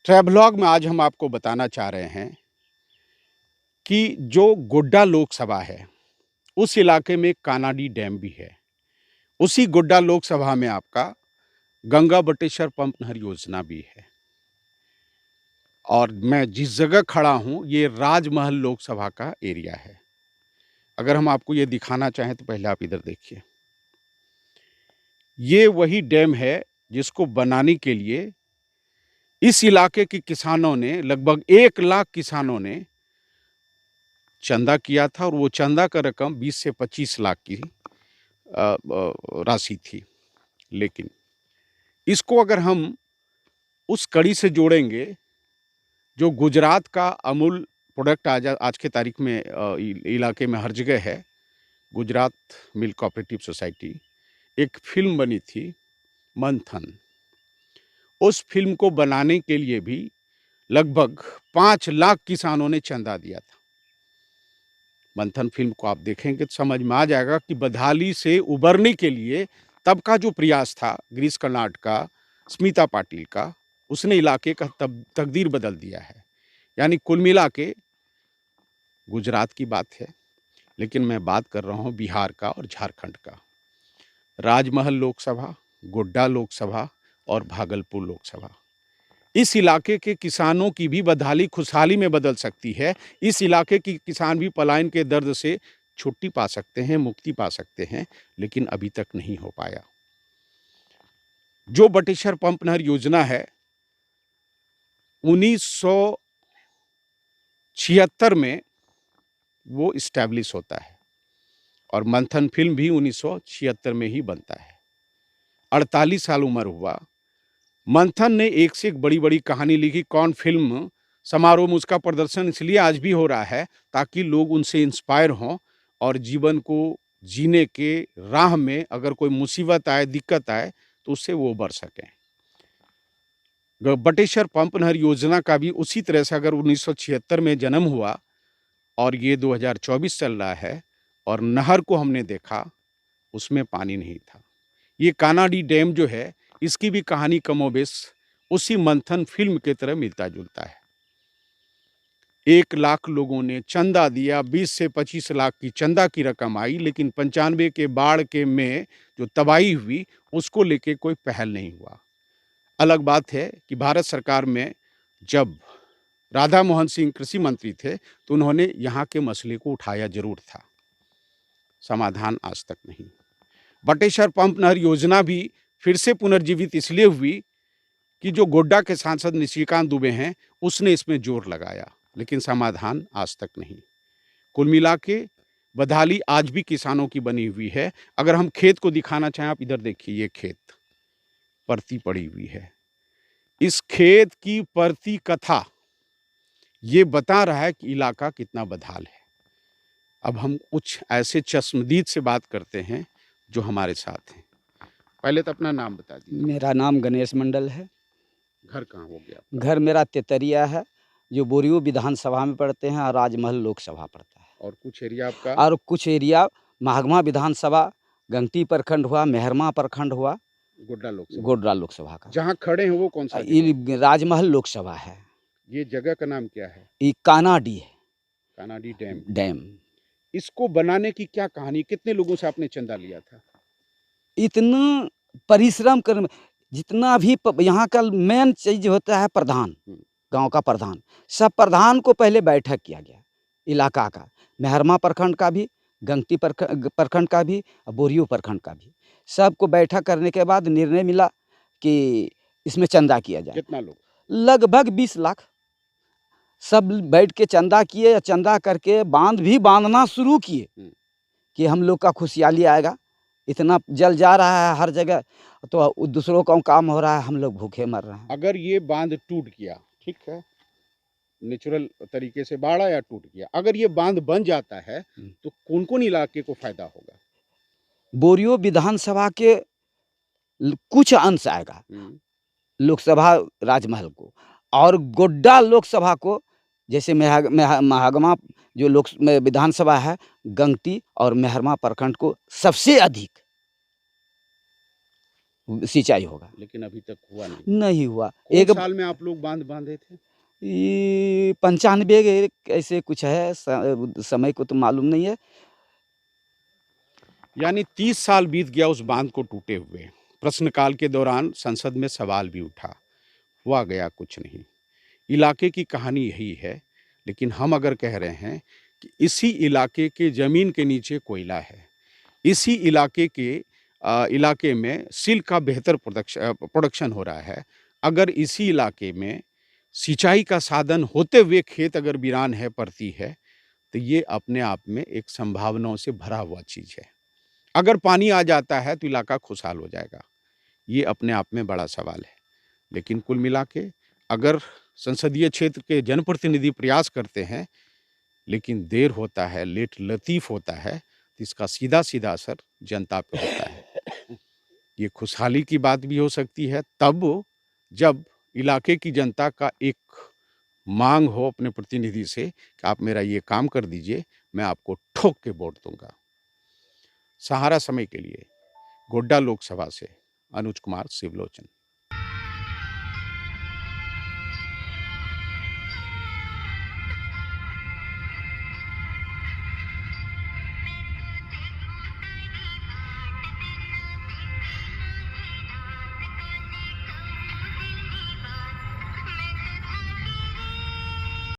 Travelogue में आज हम आपको बताना चाह रहे हैं कि जो गोड्डा लोकसभा है, उस इलाके में कानाडी डैम भी है। उसी गोड्डा लोकसभा में आपका गंगा बटेश्वर पंप नहर योजना भी है। और मैं जिस जगह खड़ा हूँ, ये राजमहल लोकसभा का एरिया है। अगर हम आपको ये दिखाना चाहें तो पहले आप इधर देखिए। ये वही डैम है जिसको बनाने के लिए इस इलाके के किसानों ने, लगभग 1 लाख किसानों ने चंदा किया था और वो चंदा का रकम 20 से 25 लाख की राशि थी। लेकिन इसको अगर हम उस कड़ी से जोड़ेंगे जो गुजरात का अमूल प्रोडक्ट आज के तारीख में इलाके में हर जगह है, गुजरात मिल्क कोऑपरेटिव सोसाइटी, एक फिल्म बनी थी मंथन। उस फिल्म को बनाने के लिए भी लगभग 5 लाख किसानों ने चंदा दिया था। मंथन फिल्म को आप देखेंगे तो समझ में आ जाएगा कि बदहाली से उबरने के लिए तब का जो प्रयास था गिरीश कर्नाड का, स्मिता पाटिल का, उसने इलाके का तकदीर बदल दिया है। यानी कुल मिला के गुजरात की बात है, लेकिन मैं बात कर रहा हूँ बिहार का और झारखंड का। राजमहल लोकसभा, गोड्डा लोकसभा और भागलपुर लोकसभा, इस इलाके के किसानों की भी बदहाली खुशहाली में बदल सकती है। इस इलाके की किसान भी पलायन के दर्द से छुट्टी पा सकते हैं, मुक्ति पा सकते हैं, लेकिन अभी तक नहीं हो पाया। जो बटेश्वर पंप नहर योजना है 1976 में वो इस्टेब्लिश होता है और मंथन फिल्म भी 1976 में ही बनता है। 48 साल उम्र हुआ। मंथन ने एक से एक बड़ी-बड़ी कहानी लिखी। कौन फिल्म समारोह में उसका प्रदर्शन इसलिए आज भी हो रहा है ताकि लोग उनसे इंस्पायर हों और जीवन को जीने के राह में अगर कोई मुसीबत आए, दिक्कत आए तो उससे वो उबर सकें। बटेश्वर पंप नहर योजना का भी उसी तरह से अगर 1976 में जन्म हुआ और ये 2024 चल रहा है और नहर को हमने देखा, उसमें पानी नहीं था। ये कानाडी डैम जो है, इसकी भी कहानी कमोबेश उसी मंथन फिल्म की तरह मिलता-जुलता है। 1 लाख लोगों ने चंदा दिया, 20 से 25 लाख की चंदा की रकम आई, लेकिन 95 के बाढ़ के में जो तबाही हुई, उसको लेके कोई पहल नहीं हुआ। अलग बात है कि भारत सरकार में जब राधा मोहन सिंह कृषि मंत्री थे, तो उन्होंने यहाँ के मसले को उठाया जरूर था। समाधान आज तक नहीं। बटेश्वर पंप नहर योजना भी फिर से पुनर्जीवित इसलिए हुई कि जो गोड्डा के सांसद निशिकांत दुबे हैं, उसने इसमें जोर लगाया, लेकिन समाधान आज तक नहीं। कुल मिला के बदहाली आज भी किसानों की बनी हुई है। अगर हम खेत को दिखाना चाहें, आप इधर देखिए, ये खेत परती पड़ी हुई है। इस खेत की परती कथा ये बता रहा है कि इलाका कितना बदहाल है। अब हम कुछ ऐसे चश्मदीद से बात करते हैं जो हमारे साथ हैं। पहले तो अपना नाम बता दीजिए। मेरा नाम गणेश मंडल है। घर कहाँ हो गया? घर मेरा तेतरिया है, जो बोरियो विधानसभा में पड़ते हैं और राजमहल लोकसभा पड़ता है। और कुछ एरिया आपका? और कुछ एरिया महागमा विधानसभा, गंगटी प्रखंड हुआ, मेहरमा प्रखंड हुआ, गोड्डा लोकसभा का। जहाँ खड़े हैं वो कौन सा? ये राजमहल लोकसभा है। ये जगह का नाम क्या है? ये कानाडी है। कानाडी डैम। इसको बनाने की क्या कहानी? कितने लोगों से आपने चंदा लिया था? इतना परिश्रम कर, जितना भी यहाँ का मेन चीज होता है प्रधान, गांव का प्रधान, सब प्रधान को पहले बैठक किया गया, इलाका का, मेहरमा प्रखंड का भी, गंगटी प्रखंड का भी, बोरियो प्रखंड का भी, सबको बैठक करने के बाद निर्णय मिला कि इसमें चंदा किया जाए। कितना लोग? लगभग 20 लाख। सब बैठ के चंदा किए, चंदा करके बांध भी बांधना शुरू किए कि हम लोग का खुशहाली आएगा। इतना जल जा रहा है हर जगह, तो दूसरों का काम हो रहा है, हम लोग भूखे मर रहे हैं। अगर ये बांध टूट गया, ठीक है, नेचुरल तरीके से बाढ़ आया, टूट गया, अगर ये बांध बन जाता है तो कौन कौन इलाके को फायदा होगा? बोरियो विधानसभा के कुछ अंश आएगा लोकसभा राजमहल को, और गोड्डा लोकसभा को, जैसे महागमा जो विधानसभा है, गंगटी और मेहरमा प्रखंड को सबसे अधिक। सिंचाई होगा। लेकिन अभी तक हुआ नहीं। नहीं हुआ। कौन एक साल में आप लोग बांध बांधे थे? ये 95 ऐसे कुछ है, समय को तो मालूम नहीं है। यानी 30 साल बीत गया उस बांध को टूटे हुए। प्रश्नकाल के दौरान संसद में सवाल भी उठा, हुआ गया कुछ नहीं। इलाके की कहानी यही है, लेकिन हम अगर कह रहे हैं कि इसी इलाके के ज़मीन के नीचे कोयला है, इसी इलाके में सिल्क का बेहतर प्रोडक्शन हो रहा है। अगर इसी इलाके में सिंचाई का साधन होते हुए खेत अगर वीरान है, पड़ती है, तो ये अपने आप में एक संभावनाओं से भरा हुआ चीज़ है। अगर पानी आ जाता है तो इलाका खुशहाल हो जाएगा। ये अपने आप में बड़ा सवाल है। लेकिन कुल मिला के अगर संसदीय क्षेत्र के जनप्रतिनिधि प्रयास करते हैं, लेकिन देर होता है, लेट लतीफ़ होता है, तो इसका सीधा-सीधा असर जनता पे होता है। ये खुशहाली की बात भी हो सकती है तब जब इलाके की जनता का एक माँग हो अपने प्रतिनिधि से कि आप मेरा ये काम कर दीजिए, मैं आपको ठोक के वोट दूँगा। सहारा समय के लिए गोड्डा लोकसभा से अनुज कुमार शिवलोचन।